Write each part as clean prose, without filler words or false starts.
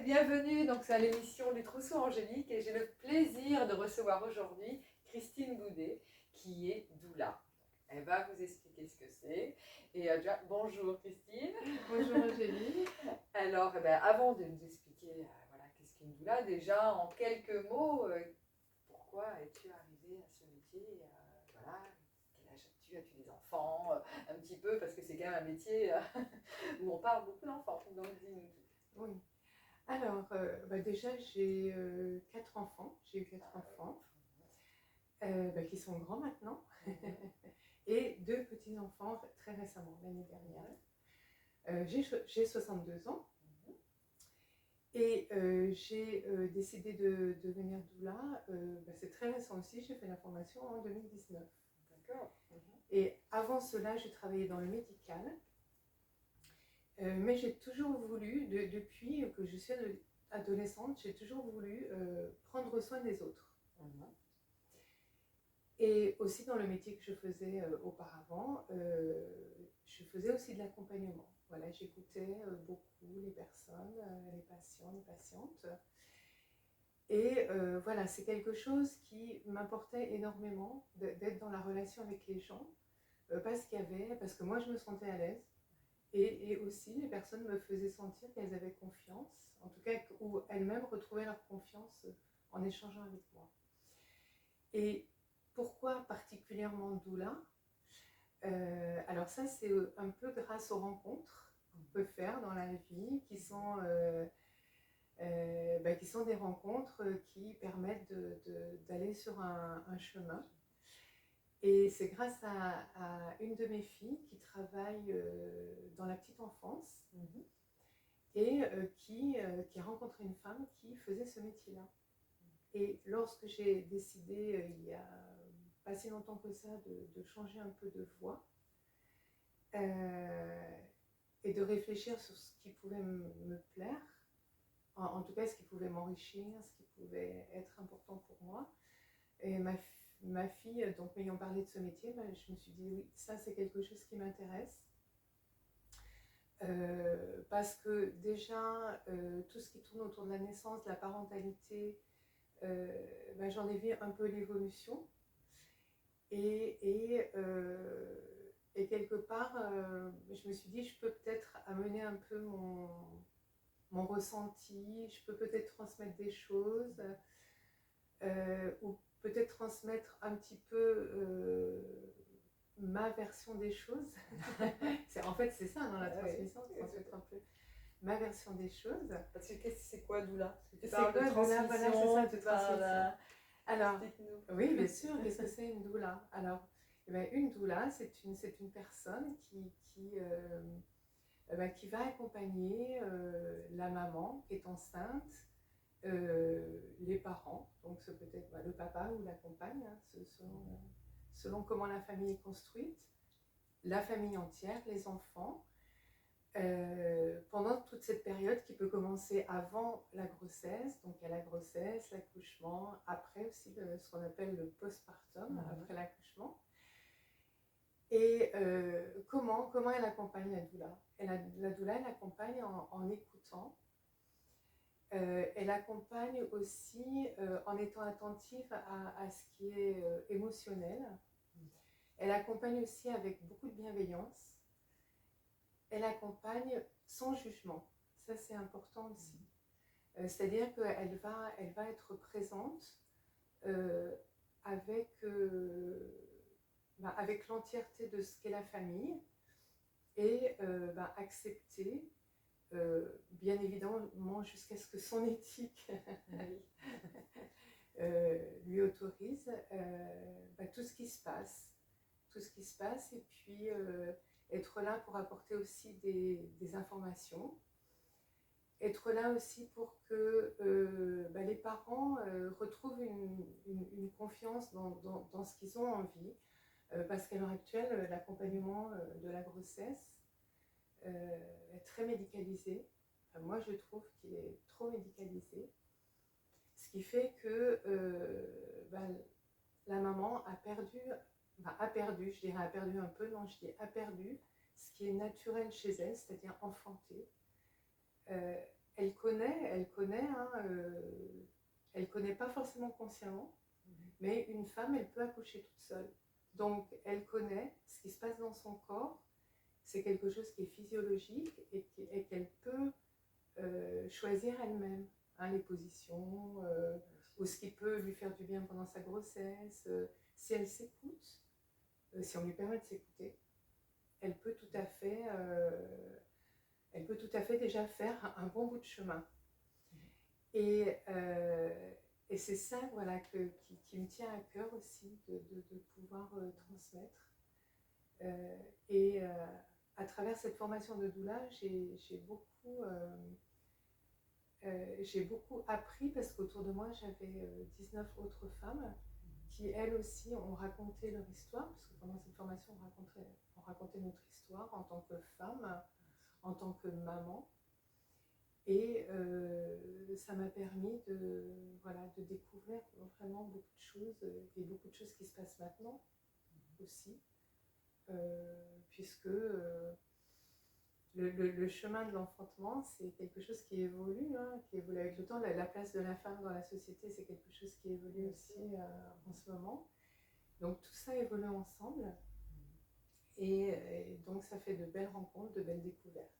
bienvenue donc à l'émission Les Trousseaux Angéliques et j'ai le plaisir de recevoir aujourd'hui Christine Goudet qui est doula. Elle va vous expliquer ce que c'est. Et déjà, bonjour Christine. Bonjour Angélique. Alors, avant de nous expliquer voilà, qu'est-ce qu'une doula, déjà en quelques mots, pourquoi es-tu arrivée à ce métier voilà, quel âge as-tu? As-tu des enfants? Un petit peu, parce que c'est quand même un métier où on parle beaucoup d'enfants. Donc dis-nous tout. Oui. Alors, déjà, j'ai 4 enfants. J'ai eu 4 enfants qui sont grands maintenant. Et 2 petits-enfants très récemment, l'année dernière. J'ai 62 ans. Et j'ai décidé de devenir doula. C'est très récent aussi. J'ai fait la formation en 2019. D'accord. Et avant cela, j'ai travaillé dans le médical. Mais j'ai toujours voulu, depuis que je suis adolescente, j'ai toujours voulu prendre soin des autres. Et aussi dans le métier que je faisais auparavant, je faisais aussi de l'accompagnement. Voilà, j'écoutais beaucoup les personnes, les patients, les patientes. Et voilà, c'est quelque chose qui m'importait énormément d'être dans la relation avec les gens, parce que moi je me sentais à l'aise. Et aussi, les personnes me faisaient sentir qu'elles avaient confiance, en tout cas, ou elles-mêmes retrouvaient leur confiance en échangeant avec moi. Et pourquoi particulièrement doula? Alors ça, c'est un peu grâce aux rencontres qu'on peut faire dans la vie, qui sont des rencontres qui permettent d'aller sur un chemin. Et c'est grâce à une de mes filles qui travaille dans la petite enfance et qui a rencontré une femme qui faisait ce métier-là. Et lorsque j'ai décidé, il y a pas si longtemps que ça, de changer un peu de voie et de réfléchir sur ce qui pouvait me plaire, en tout cas ce qui pouvait m'enrichir, ce qui pouvait être important pour moi, et ma fille, donc m'ayant parlé de ce métier, je me suis dit oui, ça c'est quelque chose qui m'intéresse. Parce que déjà, tout ce qui tourne autour de la naissance, de la parentalité, j'en ai vu un peu l'évolution. Et quelque part, je me suis dit, je peux peut-être amener un peu mon ressenti, je peux peut-être transmettre des choses, ou peut-être transmettre un petit peu ma version des choses. En fait, c'est ça dans la transmission, transmettre un peu ma version des choses. Parce que c'est quoi doula? C'est quoi doula? Voilà, c'est ça, de transmission. Alors, oui, bien sûr, qu'est-ce que c'est une doula? Alors, une doula, c'est une personne qui va accompagner la maman qui est enceinte, les parents, donc c'est peut-être le papa ou la compagne, selon comment la famille est construite, la famille entière, les enfants, pendant toute cette période qui peut commencer avant la grossesse, donc il y a la grossesse, l'accouchement, après aussi ce qu'on appelle le postpartum, après l'accouchement. Et comment elle accompagne la doula? La doula, elle accompagne en écoutant. Elle accompagne aussi en étant attentive à ce qui est émotionnel. Elle accompagne aussi avec beaucoup de bienveillance. Elle accompagne sans jugement. Ça, c'est important aussi. C'est-à-dire qu'elle va être présente avec l'entièreté de ce qu'est la famille et accepter, bien évidemment, jusqu'à ce que son éthique lui autorise tout ce qui se passe. Et puis être là pour apporter aussi des informations, être là aussi pour que les parents retrouvent une confiance dans ce qu'ils ont envie, parce qu'à l'heure actuelle, l'accompagnement de la grossesse est très médicalisé. Moi, je trouve qu'il est trop médicalisé, ce qui fait que la maman a perdu, je dirais a perdu un peu, non, je dis a perdu ce qui est naturel chez elle, c'est-à-dire enfanter. elle connaît, hein, elle connaît pas forcément consciemment, mais une femme, elle peut accoucher toute seule. Donc, elle connaît ce qui se passe dans son corps, c'est quelque chose qui est physiologique et qu'elle peut choisir elle-même, hein, les positions, ou ce qui peut lui faire du bien pendant sa grossesse. Si elle s'écoute, si on lui permet de s'écouter, elle peut tout à fait, déjà faire un bon bout de chemin. Et c'est ça, voilà, qui me tient à cœur aussi, de pouvoir transmettre. À travers cette formation de doula, j'ai beaucoup appris, parce qu'autour de moi, j'avais 19 autres femmes qui, elles aussi, ont raconté leur histoire, parce que pendant cette formation, on racontait notre histoire en tant que femme, en tant que maman. Et ça m'a permis de découvrir vraiment beaucoup de choses, et beaucoup de choses qui se passent maintenant aussi, puisque le chemin de l'enfantement, c'est quelque chose qui évolue, hein, qui évolue avec le temps. La place de la femme dans la société, c'est quelque chose qui évolue aussi en ce moment. Donc tout ça évolue ensemble, et donc ça fait de belles rencontres, de belles découvertes.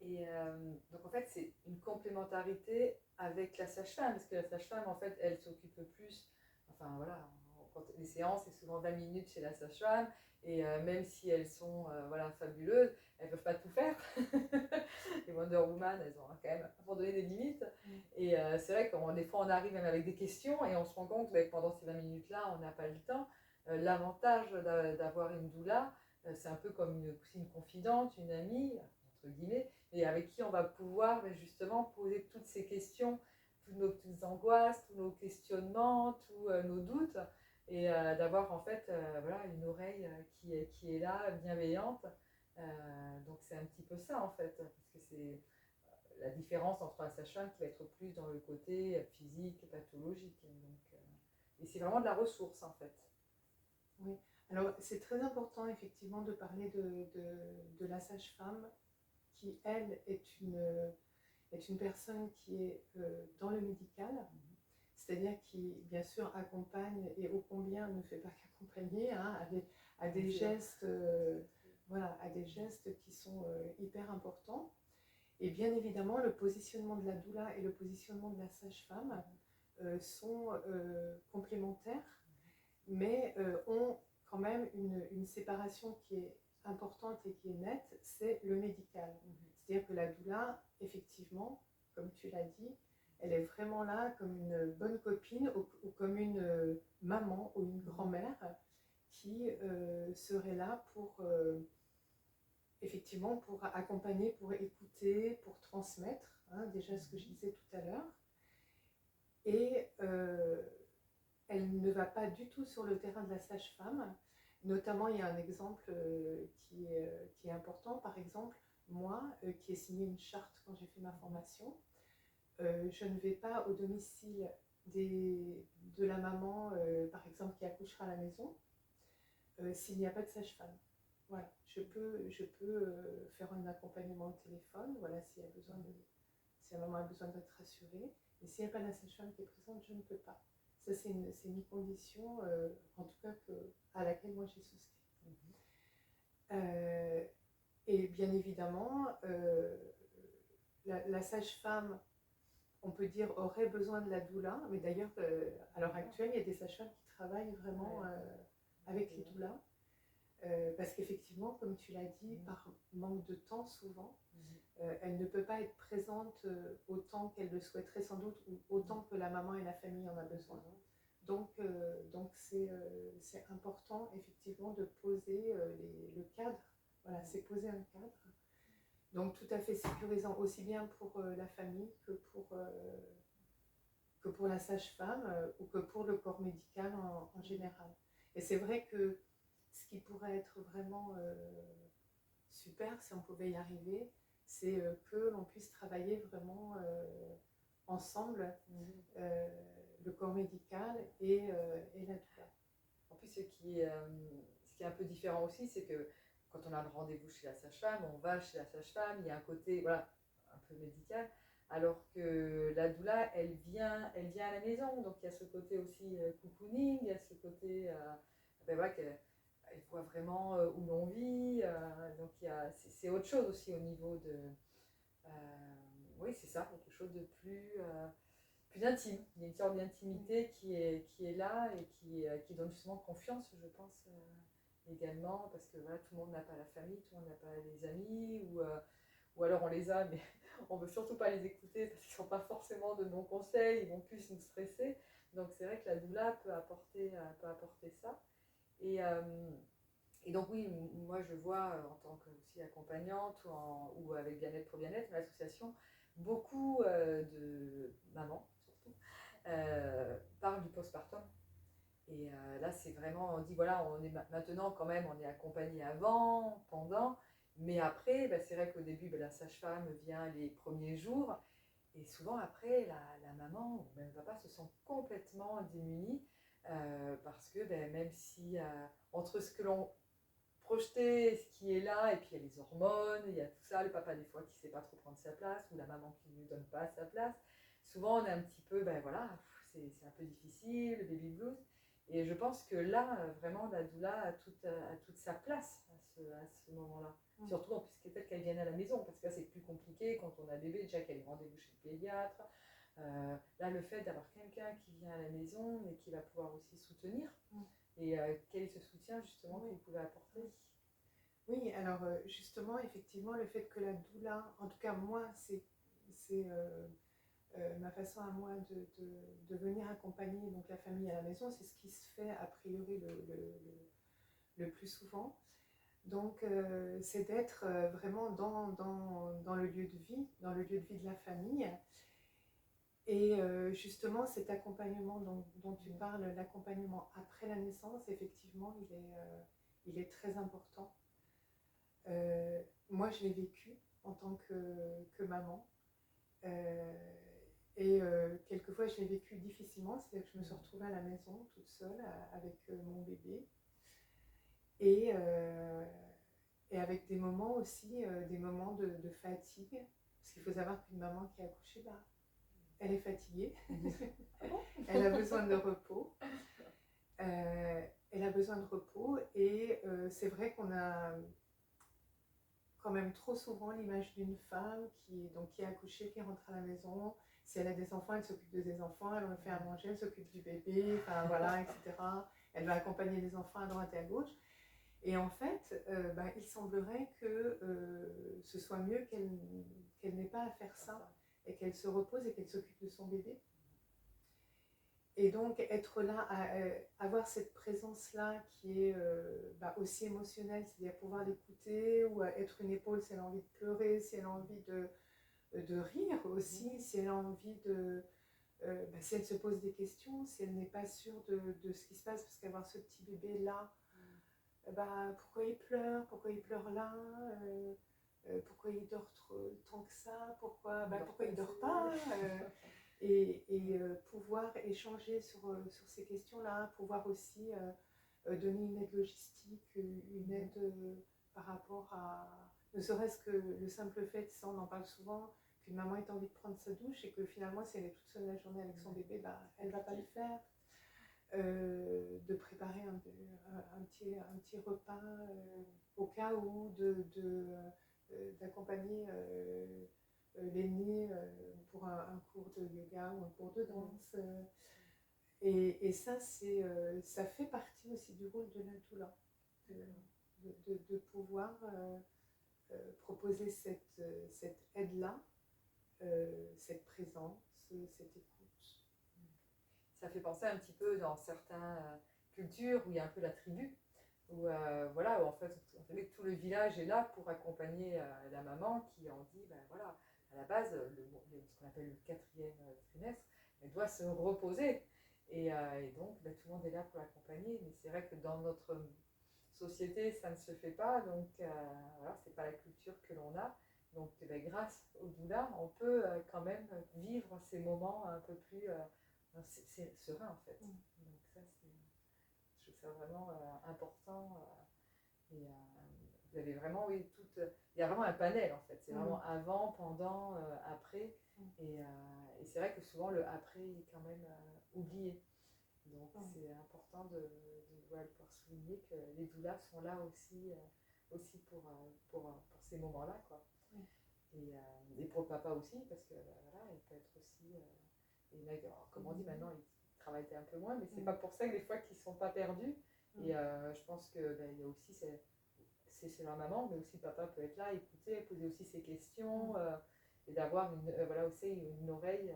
Et donc en fait, c'est une complémentarité avec la sage-femme, parce que la sage-femme, en fait, elle s'occupe plus, enfin voilà, les séances, c'est souvent 20 minutes chez la sage-femme, et même si elles sont voilà, fabuleuses, elles ne peuvent pas tout faire. Les Wonder Woman, elles ont quand même à un moment donné des limites. Et c'est vrai que des fois, on arrive même avec des questions, et on se rend compte que pendant ces 20 minutes-là, on n'a pas le temps. L'avantage d'avoir une doula, c'est un peu comme une confidente, une amie, entre guillemets, et avec qui on va pouvoir justement poser toutes ces questions, toutes nos petites angoisses, tous nos questionnements, tous nos doutes, et d'avoir en fait voilà, une oreille qui est là, bienveillante. Donc c'est un petit peu ça en fait, parce que c'est la différence entre un sage-femme qui va être plus dans le côté physique, pathologique. Donc, et c'est vraiment de la ressource en fait. Oui, alors c'est très important effectivement de parler de la sage-femme qui, elle, est une personne qui est dans le médical, c'est-à-dire qui, bien sûr, accompagne, et ô combien ne fait pas qu'accompagner, hein, à des gestes, voilà, à des gestes qui sont hyper importants. Et bien évidemment, le positionnement de la doula et le positionnement de la sage-femme sont complémentaires, mais ont quand même une séparation qui est importante et qui est nette, c'est le médical. C'est-à-dire que la doula, effectivement, comme tu l'as dit, elle est vraiment là comme une bonne copine ou comme une maman ou une grand-mère qui serait là pour, effectivement, pour accompagner, pour écouter, pour transmettre, hein, déjà ce que je disais tout à l'heure. Et elle ne va pas du tout sur le terrain de la sage-femme. Notamment, il y a un exemple qui est important. Par exemple, moi, qui ai signé une charte quand j'ai fait ma formation, je ne vais pas au domicile de la maman, par exemple, qui accouchera à la maison, s'il n'y a pas de sage-femme. Voilà, je peux faire un accompagnement au téléphone, voilà, si la maman a besoin d'être rassurée. Et s'il n'y a pas la sage-femme qui est présente, je ne peux pas. Ça, c'est une condition, en tout cas, à laquelle moi j'ai souscrit. Et bien évidemment, la sage-femme, on peut dire, aurait besoin de la doula, mais d'ailleurs, à l'heure actuelle, il y a des sages-femmes qui travaillent vraiment avec les doulas, parce qu'effectivement, comme tu l'as dit, par manque de temps souvent, elle ne peut pas être présente autant qu'elle le souhaiterait sans doute, ou autant que la maman et la famille en a besoin. Donc c'est important effectivement de poser le cadre. Voilà, c'est poser un cadre. Donc tout à fait sécurisant aussi bien pour la famille que pour la sage-femme ou que pour le corps médical en général. Et c'est vrai que ce qui pourrait être vraiment super si on pouvait y arriver, c'est que l'on puisse travailler vraiment ensemble, le corps médical et la doula. En plus, ce qui est un peu différent aussi, c'est que quand on a le rendez-vous chez la sage-femme, on va chez la sage-femme, il y a un côté, voilà, un peu médicale, alors que la doula, elle vient à la maison, donc il y a ce côté aussi cocooning, il y a ce côté, ben voilà, elle voit vraiment où l'on vit, donc c'est autre chose aussi au niveau de, euh, oui c'est ça, quelque chose de plus intime, il y a une sorte d'intimité qui est là et qui donne justement confiance, je pense, également, parce que voilà, tout le monde n'a pas la famille, tout le monde n'a pas les amis, ou alors on les a, mais on ne veut surtout pas les écouter parce qu'ils ne sont pas forcément de bons conseils, ils vont plus nous stresser. Donc c'est vrai que la doula peut apporter ça. Et, euh, et donc oui, moi je vois en tant que aussi accompagnante ou avec Bien-être pour Bien-être, l'association, beaucoup de mamans surtout parlent du postpartum. Et là, c'est vraiment, on dit, voilà, on est maintenant quand même, on est accompagné avant, pendant, mais après, bah, c'est vrai qu'au début, bah, la sage-femme vient les premiers jours, et souvent après, la maman ou même le papa se sent complètement démunis, parce que bah, même si entre ce que l'on projetait, ce qui est là, et puis il y a les hormones, il y a tout ça, le papa des fois qui ne sait pas trop prendre sa place, ou la maman qui ne lui donne pas sa place, souvent on est un petit peu, ben voilà, c'est un peu difficile, le baby blues. Et je pense que là, vraiment, la doula a toute sa place à ce moment-là. Surtout en plus le fait qu'elle vienne à la maison, parce que là, c'est plus compliqué quand on a bébé, déjà qu'elle est rendez-vous chez le pédiatre. Là, le fait d'avoir quelqu'un qui vient à la maison et qui va pouvoir aussi soutenir. Et quel est ce soutien, justement, que vous pouvez apporter? Oui, alors justement, effectivement, le fait que la doula, en tout cas moi, c'est ma façon à moi de venir accompagner donc, la famille à la maison, c'est ce qui se fait a priori le plus souvent. Donc c'est d'être vraiment dans le lieu de vie, dans le lieu de vie de la famille. Et justement cet accompagnement dont tu parles, l'accompagnement après la naissance, effectivement, il est très important. Moi, je l'ai vécu en tant que maman. Et quelquefois, je l'ai vécu difficilement, c'est-à-dire que je me suis retrouvée à la maison toute seule avec mon bébé. Et avec des moments aussi, des moments de fatigue. Parce qu'il faut savoir qu'une maman qui a accouché, bah, elle est fatiguée. Elle a besoin de repos. Elle a besoin de repos. Et c'est vrai qu'on a quand même trop souvent l'image d'une femme qui a accouché, qui rentre à la maison. Si elle a des enfants, elle s'occupe des enfants, elle leur fait à manger, elle s'occupe du bébé, enfin voilà, etc. Elle va accompagner les enfants à droite et à gauche. Et en fait, il semblerait que ce soit mieux qu'elle n'ait pas à faire ça et qu'elle se repose et qu'elle s'occupe de son bébé. Et donc être là, avoir cette présence-là qui est aussi émotionnelle, c'est-à-dire pouvoir l'écouter ou être une épaule si elle a envie de pleurer, si elle a envie de rire aussi, si elle a envie si elle se pose des questions, si elle n'est pas sûre de ce qui se passe, parce qu'avoir ce petit bébé-là, pourquoi il pleure là, pourquoi il dort tant que ça, pourquoi il dort pas, et pouvoir échanger sur ces questions-là, pouvoir aussi donner une aide logistique, une aide par rapport à, ne serait-ce que le simple fait, ça on en parle souvent, qu'une maman ait envie de prendre sa douche et que finalement si elle est toute seule la journée avec son bébé, elle ne va pas le faire. De préparer un petit repas au cas où, d'accompagner l'aîné pour un cours de yoga ou un cours de danse. Et ça, ça fait partie aussi du rôle de la doula, de pouvoir proposer cette aide-là, cette présence, cette écoute. Ça fait penser un petit peu dans certaines cultures où il y a un peu la tribu, où voilà, où en fait tout le village est là pour accompagner la maman qui en dit, voilà, à la base, ce qu'on appelle le 4e trimestre, elle doit se reposer. Et donc, tout le monde est là pour l'accompagner. Mais c'est vrai que dans notre société, ça ne se fait pas. Donc, voilà, c'est pas la culture que l'on a. Donc, grâce au doula, on peut quand même vivre ces moments un peu plus c'est serein en fait. Donc ça, je trouve ça vraiment important et vous avez vraiment, oui, il y a vraiment un panel en fait. C'est vraiment Mm. avant, pendant, après. Mm. Et c'est vrai que souvent le après est quand même oublié. Donc Mm. c'est important voilà, de pouvoir souligner que les doulas sont là aussi, aussi pour ces moments-là, quoi. Mm. Et pour le papa aussi, parce que voilà, il peut être aussi. Et là, alors, comme on dit maintenant, ils travaillent un peu moins, mais c'est pas pour ça que des fois qu'ils sont pas perdus. Et je pense que il y a aussi c'est la maman, mais aussi le papa peut être là, écouter, poser aussi ses questions, et d'avoir voilà aussi une oreille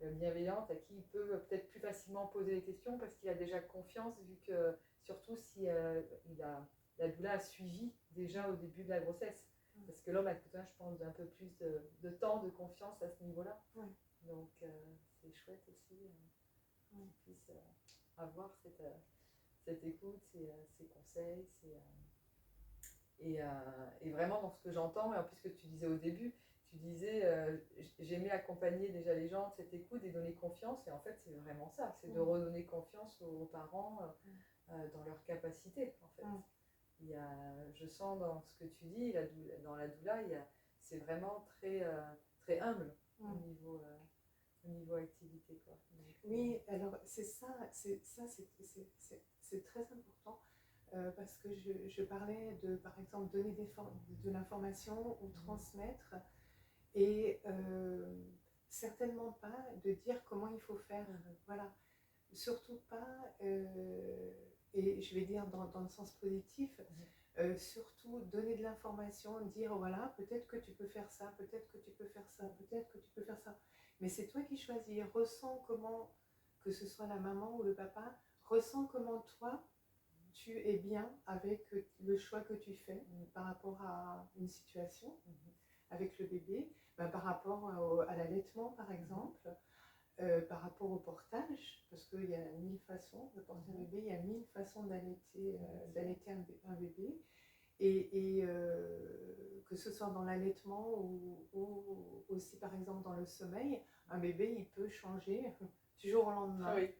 bienveillante à qui il peut peut-être plus facilement poser des questions parce qu'il a déjà confiance, vu que surtout si la doula a suivi déjà au début de la grossesse. Parce que l'homme a besoin, je pense, d'un peu plus de temps, de confiance à ce niveau-là. Donc c'est chouette aussi qu'il puisse avoir cette écoute, ces conseils, et vraiment dans ce que j'entends, et en plus ce que tu disais au début, tu disais j'aimais accompagner déjà les gens de cette écoute et donner confiance, et en fait c'est vraiment ça, c'est de redonner confiance aux parents dans leur capacité en fait. Je sens dans ce que tu dis, dans la doula, c'est vraiment très, très humble au niveau activité, quoi. Donc, oui, alors c'est très important. Parce que je parlais de, par exemple, donner de l'information ou transmettre, et certainement pas de dire comment il faut faire. Voilà. Surtout pas, et je vais dire dans le sens positif, surtout donner de l'information, dire voilà, peut-être que tu peux faire ça, peut-être que tu peux faire ça, peut-être que tu peux faire ça. Mais c'est toi qui choisis. Ressens comment, que ce soit la maman ou le papa, ressens comment toi, tu es bien avec le choix que tu fais par rapport à une situation avec le bébé, par rapport à l'allaitement par exemple, par rapport au portage, parce qu'il y a 1000 façons de porter un bébé, il y a 1000 façons d'allaiter un bébé, et que ce soit dans l'allaitement ou aussi par exemple dans le sommeil, un bébé il peut changer du jour au lendemain. oui.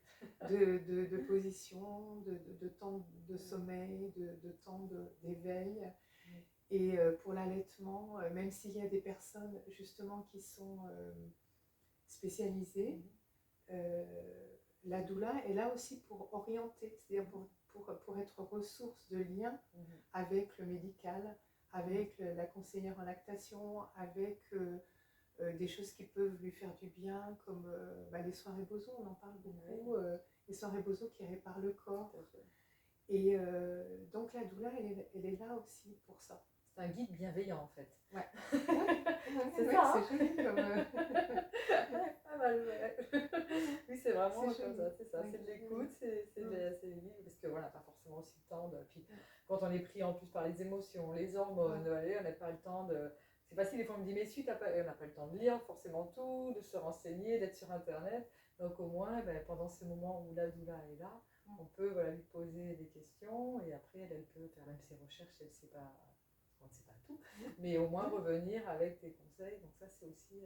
de position, de temps de sommeil, de temps d'éveil. Et pour l'allaitement, même s'il y a des personnes justement qui sont spécialisées, la doula est là aussi pour orienter, c'est-à-dire pour être ressource de lien avec le médical, avec la conseillère en lactation, avec des choses qui peuvent lui faire du bien, comme les soirées bozo, on en parle beaucoup, les soirées bozo qui réparent le corps. Et donc la doula, elle est là aussi pour ça. C'est un guide bienveillant en fait. Ouais. C'est ça. C'est joli comme. Pas mal, ouais. Oui, c'est vraiment comme ça, c'est ça. Oui. C'est de l'écoute, c'est parce que voilà, pas forcément aussi le temps de. Puis quand on est pris en plus par les émotions, les hormones, allez, on n'a pas le temps de. C'est facile, des fois on me dit, mais si, on n'a pas le temps de lire forcément tout, de se renseigner, d'être sur internet. Donc au moins, pendant ces moments où la doula est là, on peut lui poser des questions, et après elle peut faire même ses recherches, elle ne sait pas. On ne sait pas tout, mais au moins revenir avec des conseils. Donc ça, c'est aussi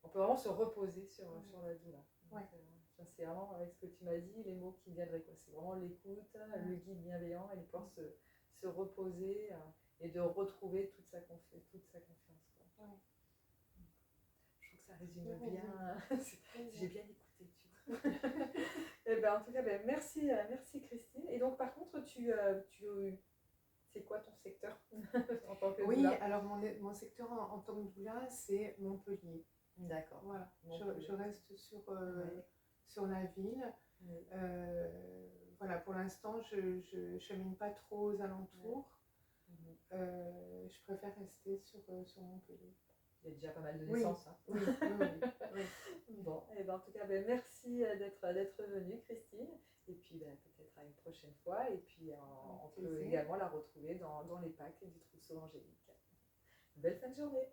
on peut vraiment se reposer sur la doula. C'est vraiment avec ce que tu m'as dit, les mots qui viendraient, quoi. C'est vraiment l'écoute, le guide bienveillant, et de pouvoir se reposer et de retrouver toute sa confiance, quoi. Je trouve que ça résume bien. J'ai bien écouté, tu vois. Et en tout cas, merci, merci Christine. Et donc par contre, c'est quoi ton secteur en tant que doula? Oui, alors mon secteur en tant que doula, c'est Montpellier. D'accord. Voilà, je reste sur la ville. Voilà, pour l'instant, je chemine pas trop aux alentours. Je préfère rester sur Montpellier. Il y a déjà pas mal de naissances. Oui. Bon, et en tout cas, merci d'être venue, Christine. Et puis peut-être à une prochaine fois. Et puis on peut également la retrouver dans les packs du Trousseau Angélique. Belle fin de journée.